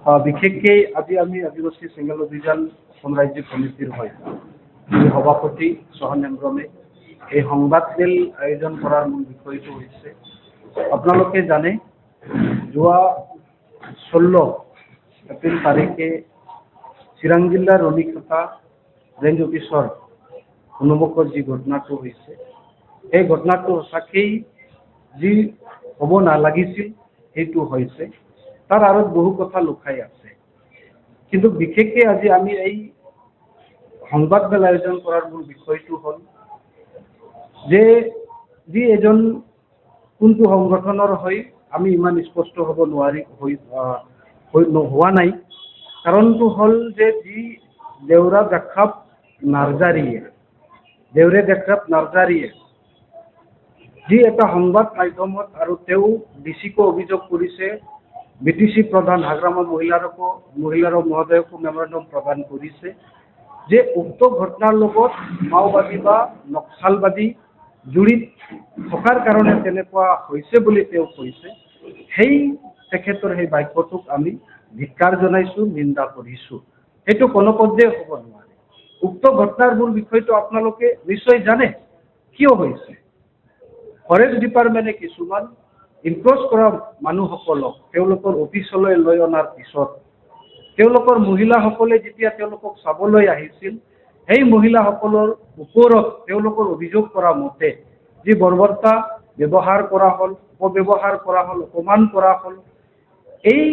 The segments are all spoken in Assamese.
বিশেষকে আজি আমি আদিবাসী চেঙেল অভিযান অসম ৰাজ্যিক কমিটিৰ হয় সভাপতি সহনেন্দ্ৰমে এই সংবাদমেল আয়োজন কৰাৰ মূল বিষয়টো হৈছে আপোনালোকে জানে যোৱা 16 এপ্ৰিল তাৰিখে চিৰাং জিলাৰ ৰনিখাটা ৰেঞ্জ অফিচৰ সন্মুখত যি ঘটনাটো হৈছে এই ঘটনাটো সঁচাকেই যি হ'ব নালাগিছিল সেইটো হৈছে তাৰ আঁৰত বহু কথা লুকাই আছে কিন্তু বিশেষকে আজি আমি এই সংবাদমেল আয়োজন কৰাৰ মূল বিষয়টো হ'ল যে যি এজন কোনটো সংগঠনৰ হৈ আমি ইমান স্পষ্ট হ'ব নোৱাৰি হোৱা নাই কাৰণটো হ'ল যে যি দেউৰা দেখাপ নাৰ্জাৰীয়ে যি এটা সংবাদ মাধ্যমত আৰু তেওঁ ডিচিকো অভিযোগ কৰিছে বিটিসি প্ৰধান হাগ্ৰামা মহিলাৰ মহোদয়কো মেমোৰেন্ডাম প্ৰদান কৰেছে যে উক্ত ঘটনাৰ লগত মাওবাদী বা নক্সালবাদী জড়িত থকাৰ কাৰণে তেনেকুৱা হৈছে বুলি তেওঁ কৈছে সেই তেখেতৰ সেই বাক্যটোক আমি ধিক্কাৰ জনাইছো নিন্দা কৰিছো এইটো কোনোপধ্যে হ'ব নোৱাৰে উক্ত ঘটনাৰ মূল বিষয়টো আপোনালোকে নিশ্চয় জানে কিয় হৈছে ফৰেষ্ট ডিপাৰ্টমেণ্টে কিছুমান ইনক্ৰোচ কৰা মানুহসকলক তেওঁলোকৰ অফিচলৈ লৈ অনাৰ পিছত তেওঁলোকৰ মহিলাসকলে যেতিয়া তেওঁলোকক চাবলৈ আহিছিল সেই মহিলাসকলৰ ওপৰত তেওঁলোকৰ অভিযোগ কৰা মতে যি বৰ্বৰতা ব্যৱহাৰ কৰা হ'ল অপব্যৱহাৰ কৰা হ'ল অপমান কৰা হ'ল এই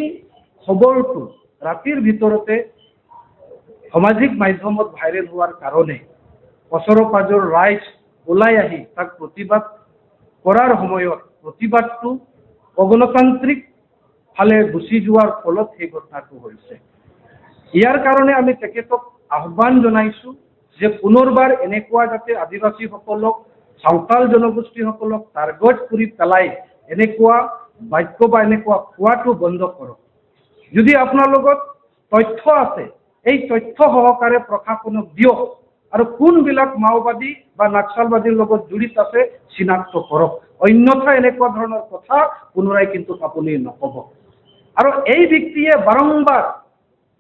খবৰটো ৰাতিৰ ভিতৰতে সামাজিক মাধ্যমত ভাইৰেল হোৱাৰ কাৰণে ওচৰৰ পাজৰ ৰাইজ ওলাই আহি তাক প্ৰতিবাদ কৰাৰ সময়ত প্ৰতিবাদটো অগণতান্ত্ৰিক ফালে গুচি যোৱাৰ ফলত সেই ঘটনাটো হৈছে ইয়াৰ কাৰণে আমি তেখেতক আহ্বান জনাইছো যে পুনৰবাৰ এনেকুৱা যাতে আদিবাসীসকলক সাঁওতাল জনগোষ্ঠীসকলক টাৰ্গেট কৰি পেলাই এনেকুৱা বাক্য বা এনেকুৱা কোৱাটো বন্ধ কৰক যদি আপোনাৰ লগত তথ্য আছে এই তথ্য সহকাৰে প্ৰশাসনক দিয়ক আৰু কোনবিলাক মাওবাদী বা নক্সালবাদীৰ লগত জড়িত আছে চিনাক্ত কৰক অন্যথা এনেকুৱা ধৰণৰ কথা পুনৰাই কিন্তু আপুনি নক'ব আৰু এই ব্যক্তিয়ে বাৰম্বাৰ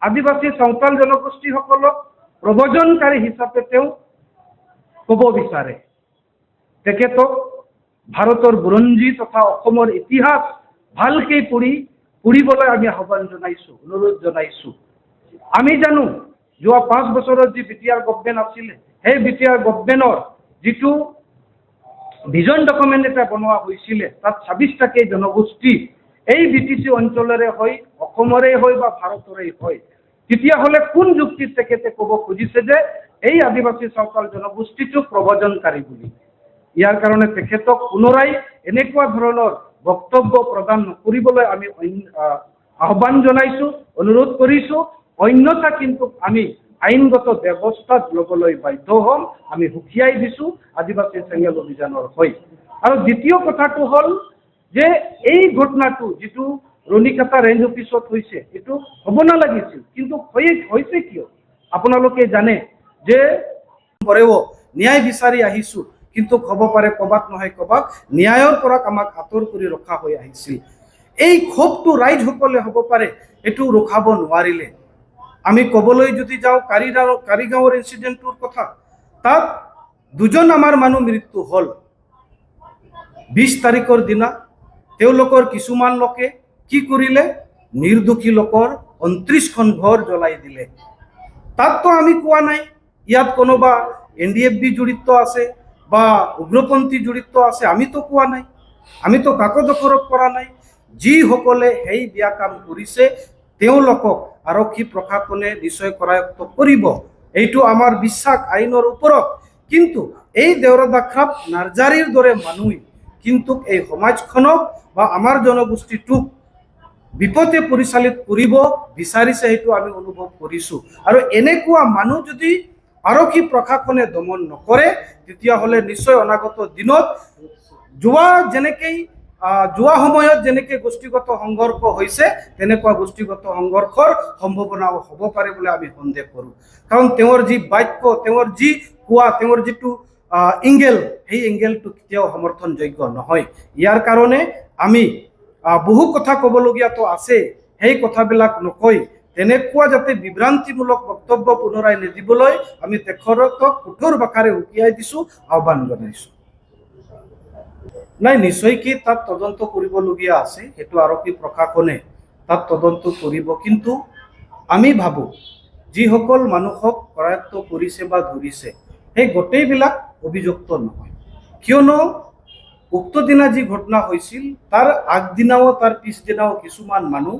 আদিবাসী সাঁওতাল জনগোষ্ঠীসকলক প্ৰব্ৰজনকাৰী হিচাপে তেওঁ ক'ব বিচাৰে তেখেতক ভাৰতৰ বুৰঞ্জী তথা অসমৰ ইতিহাস ভালকৈ পঢ়িবলৈ আমি আহ্বান জনাইছো অনুৰোধ জনাইছো আমি জানো যোৱা 5 বছৰত যি বিটিআৰ গভৰ্ণমেণ্ট আছিলে সেই বিটিআৰ গভৰ্ণমেণ্টৰ যিটো ভিজন ডকুমেণ্ট এটা বনোৱা হৈছিলে তাত 26টাকৈ জনগোষ্ঠী এই বিটিসি অঞ্চলৰে হৈ অসমৰে হৈ বা ভাৰতৰে হৈ তেতিয়াহ'লে কোন যুক্তিত তেখেতে ক'ব খুজিছে যে এই আদিবাসী সাঁওতাল জনগোষ্ঠীটোক প্ৰব্ৰজনকাৰী বুলি ইয়াৰ কাৰণে তেখেতক পুনৰাই এনেকুৱা ধৰণৰ বক্তব্য প্ৰদান নকৰিবলৈ আমি আহ্বান জনাইছো অনুৰোধ কৰিছো অন্যথা কিন্তু আমি আইনগত ব্যৱস্থা ল'বলৈ বাধ্য হ'ম আমি হুঁকিয়াই দিছো আদিবাসী চেঙেল অভিযানৰ হৈ আৰু দ্বিতীয় কথাটো হ'ল যে এই ঘটনাটো যিটো ৰনিখাটা ৰেঞ্জ অফিচত হৈছে এইটো হ'ব নালাগিছিল কিন্তু হৈছে কিয় আপোনালোকে জানে যে পৰেও ন্যায় বিচাৰি আহিছো কিন্তু হ'ব পাৰে ক'বাত নহয় ক'বাত ন্যায়ৰ পৰা আমাক আঁতৰ কৰি ৰখা হৈ আহিছিল এই ক্ষোভটো ৰাইজসকলে হ'ব পাৰে এইটো ৰখাব নোৱাৰিলে আমি ক'বলৈ যদি যাওঁ কাৰিগাঁৱৰ ইনচিডেণ্টটোৰ কথা তাত 2জন আমাৰ মানুহ মৃত্যু হ'ল 20 তাৰিখৰ দিনা তেওঁলোকৰ কিছুমান লোকে কি কৰিলে নিৰ্দোষী লোকৰ 29খন ঘৰ জ্বলাই দিলে তাততো আমি কোৱা নাই ইয়াত কোনোবা NDFB জড়িত আছে বা উগ্ৰপন্থী জড়িত আছে আমিতো কোৱা নাই আমিতো কাকো দোষাৰোপ কৰা নাই যিসকলে সেই বেয়া কাম কৰিছে তেওঁলোকক আৰক্ষী প্ৰশাসনে নিশ্চয় কৰায়ত্ব কৰিব এইটো আমাৰ বিশ্বাস আইনৰ ওপৰত কিন্তু এই দেউৰা দেখাপ নাৰ্জাৰীৰ দৰে মানুহ কিন্তু এই সমাজখনক বা আমাৰ জনগোষ্ঠীটোক বিপথে পৰিচালিত কৰিব বিচাৰিছে এইটো আমি অনুভৱ কৰিছো আৰু এনেকুৱা মানুহ যদি আৰক্ষী প্ৰশাসনে দমন নকৰে তেতিয়াহ'লে নিশ্চয় অনাগত দিনত যোৱা সময়ত যেনেকৈ গোষ্ঠীগত সংঘৰ্ষ হৈছে তেনেকুৱা গোষ্ঠীগত সংঘৰ্ষৰ সম্ভাৱনাও হ'ব পাৰে বুলি আমি সন্দেহ কৰোঁ কাৰণ তেওঁৰ যি বাক্য তেওঁৰ যি কোৱা তেওঁৰ যিটো এংগেল সেই এংগেলটো কেতিয়াও সমৰ্থনযোগ্য নহয় ইয়াৰ কাৰণে আমি বহু কথা ক'বলগীয়াতো আছে সেই কথাবিলাক নকৈ তেনেকুৱা যাতে বিভ্ৰান্তিমূলক বক্তব্য পুনৰাই নিদিবলৈ আমি তেখেতক কঠোৰ ভাষাৰে উকিয়াই দিছোঁ, আহ্বান জনাইছোঁ। নাই, নিশ্চয় কি তাত তদন্ত কৰিবলগীয়া আছে, সেইটো আৰক্ষী প্ৰশাসনে তাত তদন্ত কৰিব। কিন্তু আমি ভাবোঁ যিসকল মানুহক কৰায়ত্ব কৰিছে বা ধৰিছে সেই গোটেইবিলাক অভিযুক্ত নহয়, কিয়নো উক্ত দিনা যি ঘটনা হৈছিল তাৰ আগদিনাও তাৰ পিছদিনাও কিছুমান মানুহ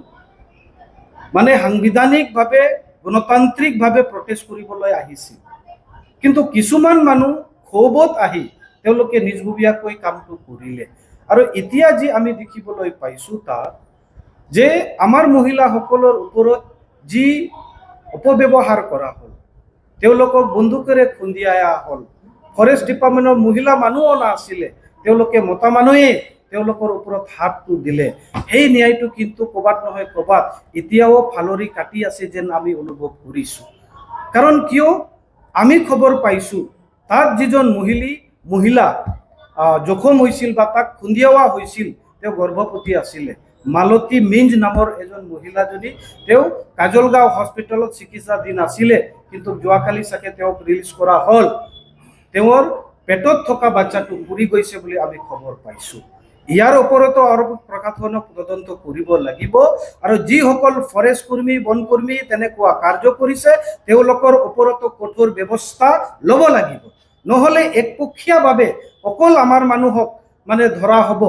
মানে সাংবিধানিকভাৱে গণতান্ত্ৰিকভাৱে প্ৰটেষ্ট কৰিবলৈ আহিছিল, কিন্তু কিছুমান মানুহ ক্ষোভত আহি তেওঁলোকে নিজাববীয়াকৈ কামটো কৰিলে। আৰু এতিয়া যি আমি দেখিবলৈ পাইছোঁ তাত যে আমাৰ মহিলাসকলৰ ওপৰত যি অপব্যৱহাৰ কৰা হ'ল, তেওঁলোকক বন্দুকেৰে খুন্দিয়া হ'ল, ফৰেষ্ট ডিপাৰ্টমেণ্টৰ মহিলা মানুহ অনা আছিলে, তেওঁলোকে মতা মানুহে তেওঁলোকৰ ওপৰত হাতটো দিলে। সেই ন্যায়টো কিন্তু ক'ৰবাত নহয় ক'ৰবাত এতিয়াও ফালৰি কাটি আছে যেন আমি অনুভৱ কৰিছোঁ। কাৰণ কিয় আমি খবৰ পাইছোঁ তাত যিজন মহিলা জখম হৈছিল বা তাক খুন্দিওৱা হৈছিল তেওঁ গৰ্ভৱতী আছিলে। মালতী মিঞ্জ নামৰ এজন মহিলাজনী, তেওঁ কাজলগাঁও হস্পিটেলত চিকিৎসাধীন আছিলে, কিন্তু যোৱাকালি চাগে তেওঁক ৰিলিজ কৰা হ'ল। তেওঁৰ পেটত থকা বাচ্চাটো মৰি গৈছে বুলি আমি খবৰ পাইছোঁ। ইয়াৰ ওপৰতো আৰু প্ৰশাসনক তদন্ত কৰিব লাগিব, আৰু যিসকল ফৰেষ্ট কৰ্মী বনকৰ্মী তেনেকুৱা কাৰ্য কৰিছে তেওঁলোকৰ ওপৰতো কঠোৰ ব্যৱস্থা ল'ব লাগিব। নহ'লে একপক্ষীয়ভাৱে অকল আমাৰ মানুহক মানে ধৰা হ'ব।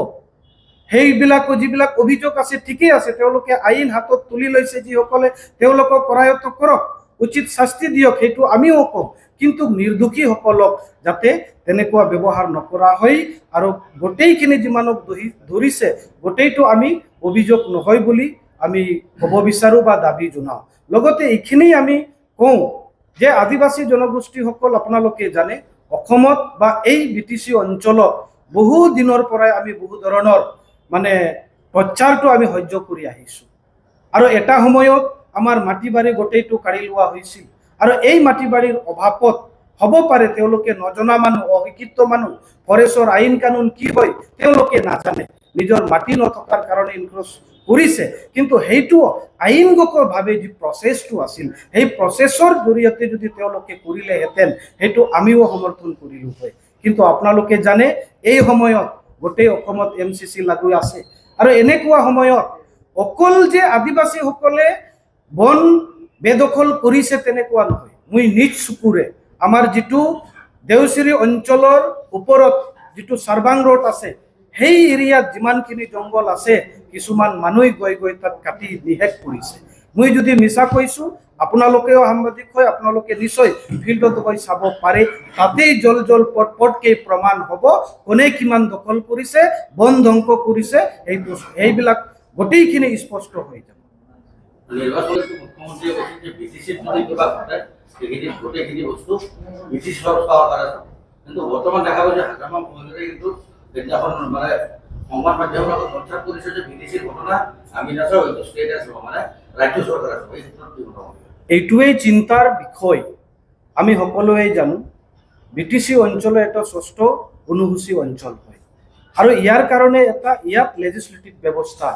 সেইবিলাক যিবিলাক অভিযোগ আছে ঠিকেই আছে, তেওঁলোকে আইন হাতত তুলি লৈছে, যিসকলে তেওঁলোকক কৰায়ত্ব কৰক, উচিত শাস্তি দিয়ক, সেইটো আমিও কওঁ। কিন্তু নিৰ্দোষীসকলক যাতে তেনেকুৱা ব্যৱহাৰ নকৰা হয়, আৰু গোটেইখিনি যিমানক ধৰিছে গোটেইটো আমি অভিযোগ নহয় বুলি আমি ক'ব বিচাৰোঁ বা দাবী জনাওঁ। লগতে এইখিনি আমি কওঁ যে আদিবাসী জনগোষ্ঠীসকল আপোনালোকে জানে অসমত বা এই BTC অঞ্চলত বহু দিনৰ পৰাই আমি বহু ধৰণৰ মানে প্ৰচাৰটো আমি সহ্য কৰি আহিছোঁ, আৰু এটা সময়ত আমাৰ মাটি বাৰী গোটেইটো কাঢ়ি লোৱা হৈছিল। আৰু এই মাটি বাৰীৰ অভাৱত হ'ব পাৰে তেওঁলোকে নজনা মানুহ, অশিক্ষিত মানুহ, ফৰেষ্টৰ আইন কানুন কি হয় তেওঁলোকে নাজানে, নিজৰ মাটি নথকাৰ কাৰণে ইনক্ৰোচ কৰিছে। কিন্তু সেইটো আইনগতভাৱে যি প্ৰচেছটো আছিল সেই প্ৰচেছৰ জৰিয়তে যদি তেওঁলোকে কৰিলেহেঁতেন সেইটো আমিও সমৰ্থন কৰিলোঁ হয়। কিন্তু আপোনালোকে জানে এই সময়ত গোটেই অসমত MCC লাগু আছে, আৰু এনেকুৱা সময়ত অকল যে আদিবাসীসকলে বন বেদখল কৰিছে তেনেকুৱা নহয়। মই নিজ চকুৰে আমাৰ যিটো দেওচিৰি অঞ্চলৰ ওপৰত যিটো চাৰ্বাং ৰোড আছে সেই এৰিয়াত যিমানখিনি জংঘল আছে কিছুমান মানুহ গৈ তাত কাটি নিশেষ কৰিছে। মই যদি মিছা কৈছোঁ আপোনালোকেও সাংবাদিক হয়, আপোনালোকে নিশ্চয় ফিল্ডত গৈ চাব পাৰে, তাতেই জল পটকে প্ৰমাণ হ'ব কোনে কিমান দখল কৰিছে, বন ধ্বংস কৰিছে, সেইবিলাক গোটেইখিনি স্পষ্ট হৈ যাব। কিন্তু বৰ্তমান দেখা গৈছে হাজাৰমান মহিলাই কিন্তু মানে সংবাদ মাধ্যমৰ লগত প্ৰচাৰ কৰিছে যে BTCৰ ঘটনা আমি নাচাওঁ, এইটো ষ্টেট আছে মানে ৰাজ্য চৰকাৰ আছে। এই ক্ষেত্ৰত কি কথা? এইটোৱেই চিন্তাৰ বিষয়। আমি সকলোৱে জানো BTC অঞ্চল এটা ষষ্ঠ অনুসূচী অঞ্চল হয়, আৰু ইয়াৰ কাৰণে ইয়াত লেজিসলেটিভ ব্যৱস্থা আছে।